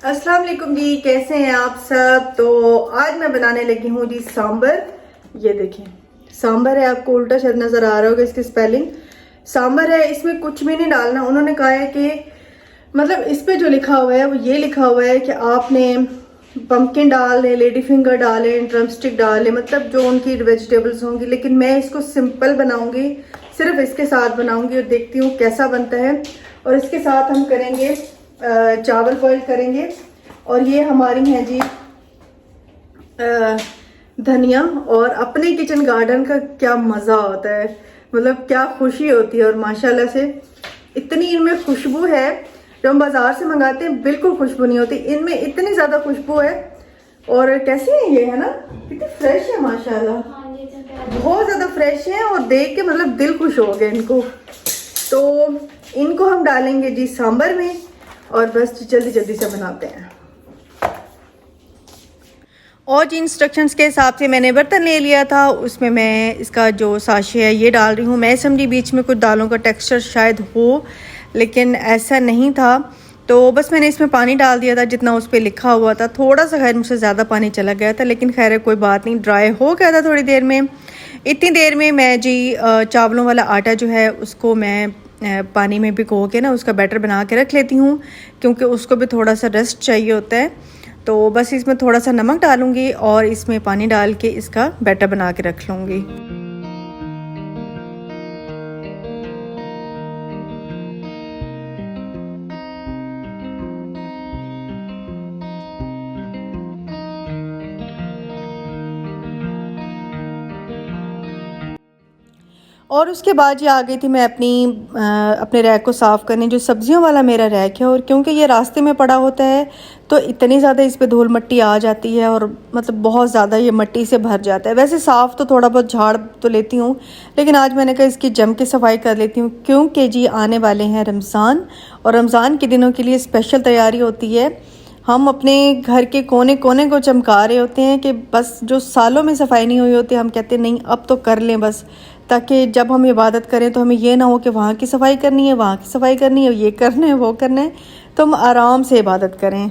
अस्सलाम वालेकुम जी, कैसे हैं आप सब। तो आज मैं बनाने लगी हूँ जी सांबर। ये देखें सांबर है, आपको उल्टा शायद नज़र आ रहा होगा इसकी स्पेलिंग। सांबर है, इसमें कुछ भी नहीं डालना। उन्होंने कहा है कि मतलब इस पे जो लिखा हुआ है वो ये लिखा हुआ है कि आपने पम्पकिन डाल लें, लेडी फिंगर डालें, ड्रमस्टिक डालें, मतलब जो उनकी वेजिटेबल्स होंगी। लेकिन मैं इसको सिंपल बनाऊंगी, सिर्फ इसके साथ बनाऊंगी और देखती हूँ कैसा बनता है। और इसके साथ हम करेंगे चावल बॉईल करेंगे। और ये हमारी हैं जी धनिया। और अपने किचन गार्डन का क्या मज़ा होता है, मतलब क्या खुशी होती है। और माशाल्लाह से इतनी इनमें खुशबू है, जो हम बाजार से मंगाते हैं बिल्कुल खुशबू नहीं होती, इनमें इतनी ज़्यादा खुशबू है। और कैसी है ये, है ना, कितनी फ्रेश है माशाल्लाह, बहुत ज़्यादा फ्रेश है। और देख के मतलब दिल खुश हो गया इनको। तो इनको हम डालेंगे जी सांबर में और बस जल्दी जल्दी से बनाते हैं। और जी इंस्ट्रक्शंस के हिसाब से मैंने बर्तन ले लिया था, उसमें मैं इसका जो साशे है ये डाल रही हूँ। मैं समझी बीच में कुछ दालों का टेक्सचर शायद हो, लेकिन ऐसा नहीं था। तो बस मैंने इसमें पानी डाल दिया था जितना उस पर लिखा हुआ था। थोड़ा सा खैर मुझसे ज़्यादा पानी चला गया था, लेकिन खैर कोई बात नहीं, ड्राई हो गया था थोड़ी देर में। इतनी देर में मैं जी चावलों वाला आटा जो है उसको मैं पानी में भिगो के ना उसका बैटर बना के रख लेती हूँ, क्योंकि उसको भी थोड़ा सा रेस्ट चाहिए होता है। तो बस इसमें थोड़ा सा नमक डालूँगी और इसमें पानी डाल के इसका बैटर बना के रख लूँगी। और उसके बाद ये आ गई थी मैं अपने रैक को साफ़ करने, जो सब्जियों वाला मेरा रैक है। और क्योंकि ये रास्ते में पड़ा होता है तो इतनी ज़्यादा इस पे धूल मिट्टी आ जाती है और मतलब बहुत ज़्यादा ये मिट्टी से भर जाता है। वैसे साफ़ तो थोड़ा बहुत झाड़ तो लेती हूँ, लेकिन आज मैंने कहा इसकी जम के सफाई कर लेती हूँ, क्योंकि जी आने वाले हैं रमज़ान। और रमज़ान के दिनों के लिए स्पेशल तैयारी होती है। हम अपने घर के कोने कोने को चमका रहे होते हैं कि बस जो सालों में सफाई नहीं हुई होती, हम कहते हैं नहीं अब तो कर लें बस, ताकि जब हम इबादत करें तो हमें ये ना हो कि वहाँ की सफाई करनी है, वहाँ की सफाई करनी है, ये करना है, वो करना है। तो हम आराम से इबादत करें।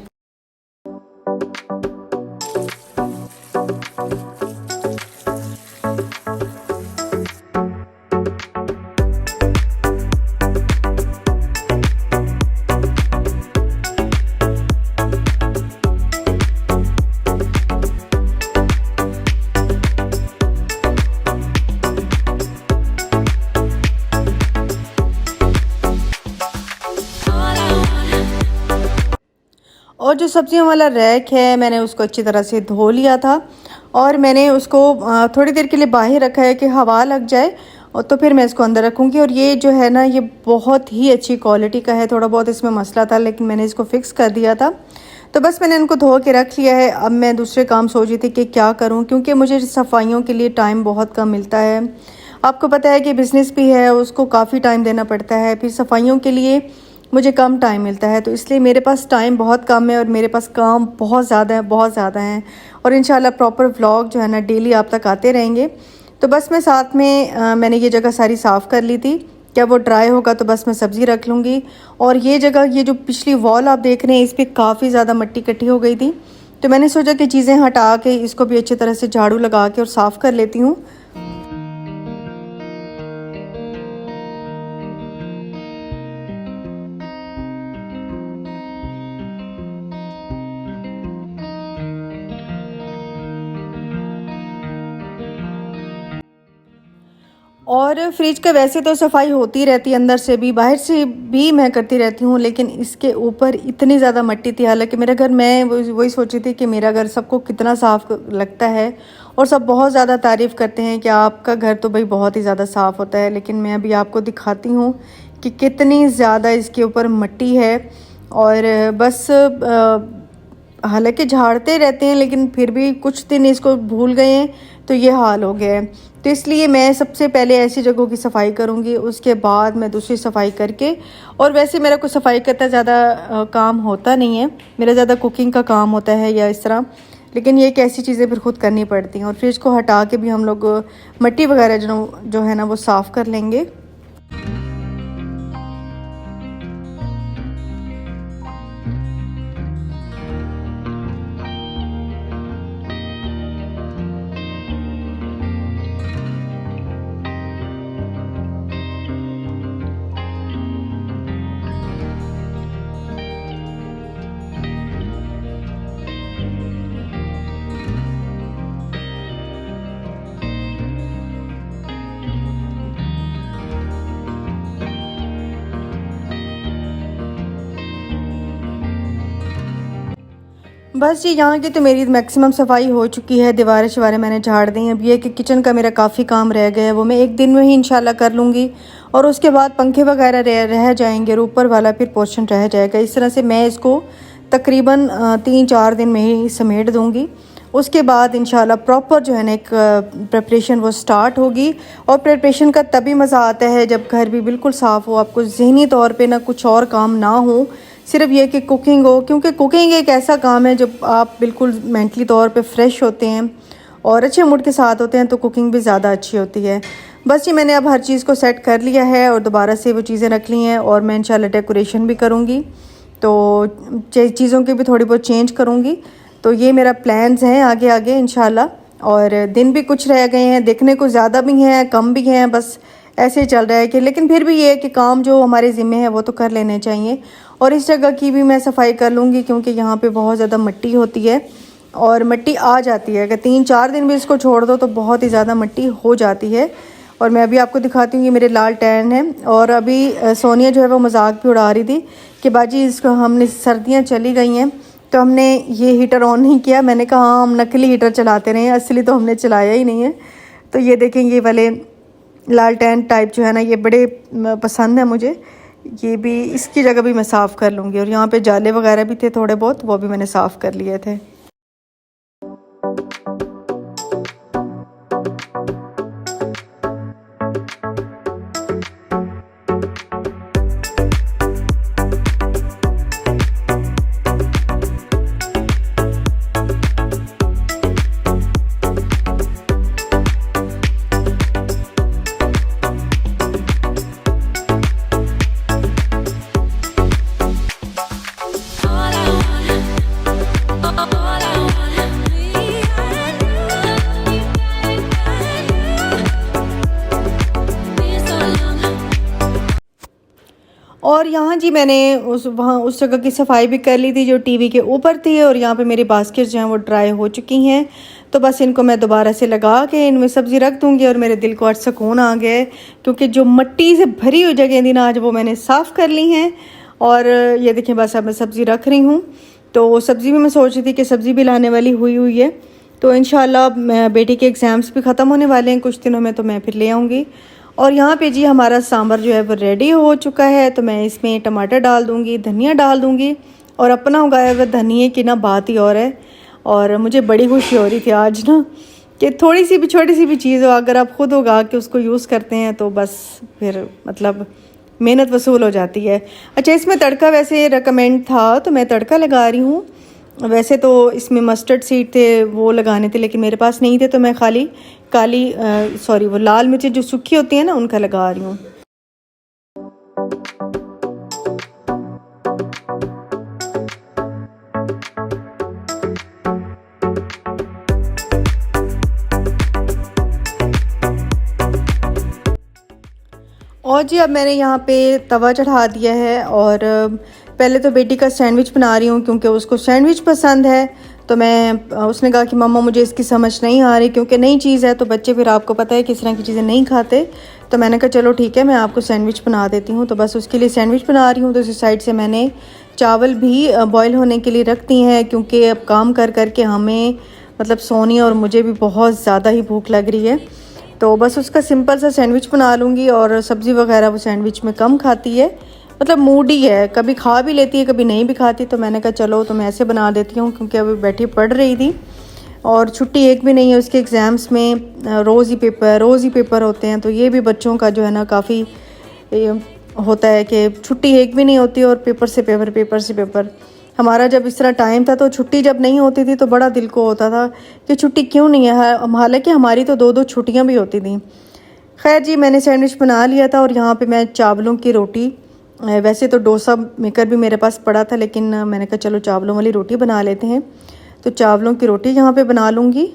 और जो सब्जियों वाला रैक है मैंने उसको अच्छी तरह से धो लिया था और मैंने उसको थोड़ी देर के लिए बाहर रखा है कि हवा लग जाए, और तो फिर मैं इसको अंदर रखूँगी। और ये जो है ना ये बहुत ही अच्छी क्वालिटी का है। थोड़ा बहुत इसमें मसला था लेकिन मैंने इसको फ़िक्स कर दिया था। तो बस मैंने इनको धो के रख लिया है। अब मैं दूसरे काम सोच रही थी कि क्या करूँ, क्योंकि मुझे सफाइयों के लिए टाइम बहुत कम मिलता है। आपको पता है कि बिज़नेस भी है, उसको काफ़ी टाइम देना पड़ता है, फिर सफाइयों के लिए मुझे कम टाइम मिलता है। तो इसलिए मेरे पास टाइम बहुत कम है और मेरे पास काम बहुत ज़्यादा है, बहुत ज़्यादा हैं। और इंशाल्लाह प्रॉपर व्लॉग जो है ना डेली आप तक आते रहेंगे। तो बस मैं साथ में मैंने ये जगह सारी साफ़ कर ली थी, क्या वो ड्राई होगा तो बस मैं सब्ज़ी रख लूँगी। और ये जगह, ये जो पिछली वॉल आप देख रहे हैं, इस पर काफ़ी ज़्यादा मिट्टी इकट्ठी हो गई थी। तो मैंने सोचा कि चीज़ें हटा के इसको भी अच्छी तरह से झाड़ू लगा के और साफ़ कर लेती हूँ। और फ्रिज का वैसे तो सफाई होती रहती है, अंदर से भी बाहर से भी मैं करती रहती हूँ, लेकिन इसके ऊपर इतनी ज़्यादा मिट्टी थी। हालांकि मेरा घर, मैं वही सोच रही थी कि मेरा घर सबको कितना साफ़ लगता है और सब बहुत ज़्यादा तारीफ़ करते हैं कि आपका घर तो भाई बहुत ही ज़्यादा साफ़ होता है। लेकिन मैं अभी आपको दिखाती हूँ कि कितनी ज़्यादा इसके ऊपर मिट्टी है। और बस हालांकि झाड़ते रहते हैं लेकिन फिर भी कुछ दिन इसको भूल गए हैं तो ये हाल हो गया है। तो इसलिए मैं सबसे पहले ऐसी जगहों की सफाई करूँगी, उसके बाद मैं दूसरी सफाई करके। और वैसे मेरा कुछ सफाई करता ज़्यादा काम होता नहीं है, मेरा ज़्यादा कुकिंग का काम होता है या इस तरह। लेकिन ये एक ऐसी चीज़ें फिर खुद करनी पड़ती हैं। और फ्रिज को हटा के भी हम लोग मिट्टी वगैरह जो है ना वो साफ़ कर लेंगे। बस जी यहाँ की तो मेरी मैक्सिमम सफाई हो चुकी है। दीवारें शिवारें मैंने झाड़ दी हैं। अब ये कि किचन का मेरा काफ़ी काम रह गया है, वो मैं एक दिन में ही इंशाल्लाह कर लूँगी। और उसके बाद पंखे वगैरह रह जाएंगे और ऊपर वाला फिर पोर्शन रह जाएगा। इस तरह से मैं इसको तकरीबन 3-4 दिन में ही समेट दूँगी। उसके बाद इंशाल्लाह प्रॉपर जो है ना एक प्रिपरेशन वो स्टार्ट होगी। और प्रिपरेशन का तभी मज़ा आता है जब घर भी बिल्कुल साफ़ हो, आपको ज़हनी तौर पे ना कुछ और काम ना हो, सिर्फ ये कि कुकिंग हो। क्योंकि कुकिंग एक ऐसा काम है जब आप बिल्कुल मेंटली तौर पे फ्रेश होते हैं और अच्छे मूड के साथ होते हैं तो कुकिंग भी ज़्यादा अच्छी होती है। बस जी मैंने अब हर चीज़ को सेट कर लिया है और दोबारा से वो चीज़ें रख ली हैं और मैं इंशाल्लाह डेकोरेशन भी करूँगी, तो चीज़ों की भी थोड़ी बहुत चेंज करूँगी। तो ये मेरा प्लान्स हैं आगे आगे इंशाल्लाह। और दिन भी कुछ रह गए हैं, देखने को ज़्यादा भी हैं कम भी हैं, बस ऐसे ही चल रहा है कि लेकिन फिर भी ये है कि काम जो हमारे ज़िम्मे है वो तो कर लेने चाहिए। और इस जगह की भी मैं सफाई कर लूँगी क्योंकि यहाँ पे बहुत ज़्यादा मिट्टी होती है और मिट्टी आ जाती है। अगर 3-4 दिन भी इसको छोड़ दो तो बहुत ही ज़्यादा मिट्टी हो जाती है। और मैं अभी आपको दिखाती हूँ, ये मेरे लाल टैन है। और अभी सोनिया जो है वो मजाक भी उड़ा रही थी कि बाजी इसको हमने सर्दियाँ चली गई हैं तो हमने ये हीटर ऑन नहीं किया। मैंने कहा हाँ हम नकली हीटर चलाते रहे हैं, असली तो हमने चलाया ही नहीं है। तो ये देखें ये वाले लाल टैन टाइप जो है ना ये बड़े पसंद है मुझे। ये भी इसकी जगह भी मैं साफ़ कर लूँगी। और यहाँ पे जाले वगैरह भी थे थोड़े बहुत, वो भी मैंने साफ़ कर लिए थे। और यहाँ जी मैंने उस जगह की सफाई भी कर ली थी जो टीवी के ऊपर थी। और यहाँ पे मेरी बास्केट्स जो हैं वो ड्राई हो चुकी हैं, तो बस इनको मैं दोबारा से लगा के इनमें सब्ज़ी रख दूँगी। और मेरे दिल को आज सुकून आ गया है क्योंकि जो मिट्टी से भरी हुई जगह थी ना आज वो मैंने साफ़ कर ली हैं। और ये देखिए बस अब मैं सब्ज़ी रख रही हूँ। तो सब्ज़ी भी मैं सोच रही थी कि सब्ज़ी भी लाने वाली हुई है, तो इंशाल्लाह बेटी के एग्ज़ाम्स भी ख़त्म होने वाले हैं कुछ दिनों में, तो मैं फिर ले आऊँगी। और यहाँ पे जी हमारा सांभर जो है वो रेडी हो चुका है, तो मैं इसमें टमाटर डाल दूँगी, धनिया डाल दूँगी। और अपना उगाया हुआ धनिया की ना बात ही और है। और मुझे बड़ी खुशी हो रही थी आज ना कि थोड़ी सी भी छोटी सी भी चीज़ हो अगर आप ख़ुद उगा के उसको यूज़ करते हैं तो बस फिर मतलब मेहनत वसूल हो जाती है। अच्छा इसमें तड़का वैसे रिकमेंड था तो मैं तड़का लगा रही हूँ। वैसे तो इसमें मस्टर्ड सीड थे वो लगाने थे लेकिन मेरे पास नहीं थे, तो मैं खाली वो लाल मिर्ची जो सूखी होती है ना उनका लगा रही हूँ। और जी अब मैंने यहाँ पे तवा चढ़ा दिया है और पहले तो बेटी का सैंडविच बना रही हूँ क्योंकि उसको सैंडविच पसंद है। तो उसने कहा कि मम्मा मुझे इसकी समझ नहीं आ रही क्योंकि नई चीज़ है, तो बच्चे फिर आपको पता है किस तरह की चीज़ें नहीं खाते। तो मैंने कहा चलो ठीक है मैं आपको सैंडविच बना देती हूँ। तो बस उसके लिए सैंडविच बना रही हूँ। तो उस साइड से मैंने चावल भी बॉयल होने के लिए रख दी हैं क्योंकि अब काम कर कर के हमें मतलब सोनी और मुझे भी बहुत ज़्यादा ही भूख लग रही है। तो बस उसका सिंपल सा सैंडविच बना लूँगी। और सब्ज़ी वगैरह वो सैंडविच में कम खाती है, मतलब मूडी है, कभी खा भी लेती है कभी नहीं भी खाती। तो मैंने कहा चलो तो मैं ऐसे बना देती हूँ क्योंकि अभी बैठी पढ़ रही थी और छुट्टी एक भी नहीं है उसके एग्ज़ाम्स में। रोज़ ही पेपर होते हैं, तो ये भी बच्चों का जो है ना काफ़ी होता है कि छुट्टी एक भी नहीं होती और पेपर से पेपर। हमारा जब इस तरह टाइम था तो छुट्टी जब नहीं होती थी तो बड़ा दिल को होता था कि छुट्टी क्यों नहीं है, हालांकि हमारी तो 2-2 छुट्टियां भी होती थी। खैर जी मैंने सैंडविच बना लिया था और यहाँ पे मैं चावलों की रोटी, वैसे तो डोसा मेकर भी मेरे पास पड़ा था लेकिन मैंने कहा चलो चावलों वाली रोटी बना लेते हैं। तो चावलों की रोटी यहाँ पे बना लूँगी।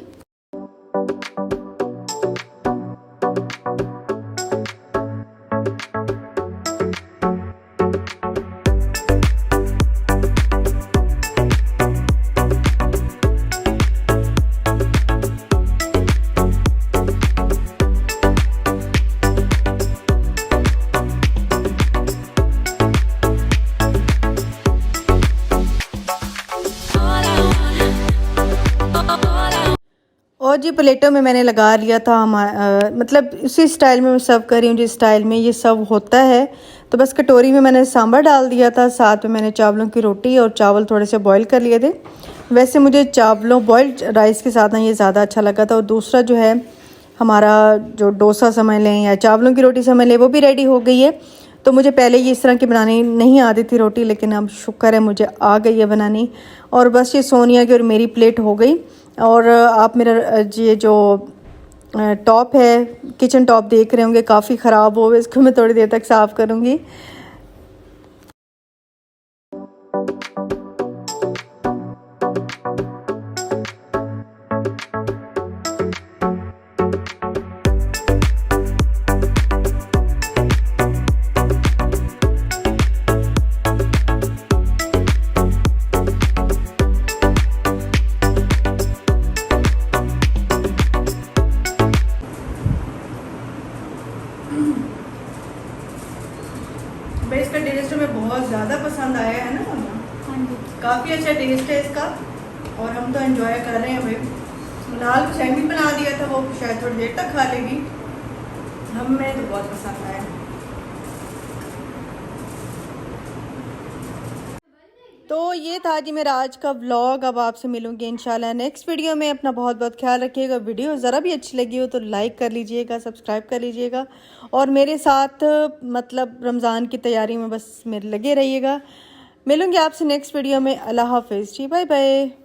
All I want जी प्लेटों में मैंने लगा लिया था मतलब उसी स्टाइल में मैं सर्व कर रही हूँ जिस स्टाइल में ये सर्व होता है। तो बस कटोरी में मैंने सांभर डाल दिया था, साथ में मैंने चावलों की रोटी और चावल थोड़े से बॉईल कर लिए थे। वैसे मुझे चावलों बॉइल्ड राइस के साथ ना ये ज़्यादा अच्छा लगा था। और दूसरा जो है हमारा जो डोसा समझ लें या चावलों की रोटी समझ लें, वो भी रेडी हो गई है। तो मुझे पहले ये इस तरह की बनानी नहीं आती थी रोटी, लेकिन अब शुक्र है मुझे आ गई है बनानी। और बस ये सोनिया की और मेरी प्लेट हो गई। और आप मेरा ये जो टॉप है, किचन टॉप देख रहे होंगे, काफ़ी ख़राब हो गया, इसको मैं थोड़ी देर तक साफ़ करूँगी। इसका टेस्ट हमें बहुत ज़्यादा पसंद आया है ना मम्मा? हाँ जी, काफ़ी अच्छा टेस्ट है इसका और हम तो एंजॉय कर रहे हैं। हमें लाल को सैंडविच बना दिया था, वो शायद थोड़ी देर तक खा लेगी। हमें तो बहुत पसंद आया। तो ये था जी मेरा आज का व्लॉग। अब आपसे मिलूंगी इंशाल्लाह नेक्स्ट वीडियो में। अपना बहुत बहुत ख्याल रखिएगा। वीडियो ज़रा भी अच्छी लगी हो तो लाइक कर लीजिएगा, सब्सक्राइब कर लीजिएगा और मेरे साथ मतलब रमज़ान की तैयारी में बस मेरे लगे रहिएगा। मिलूंगी आपसे नेक्स्ट वीडियो में। अल्लाह हाफिज़ जी, बाय बाय।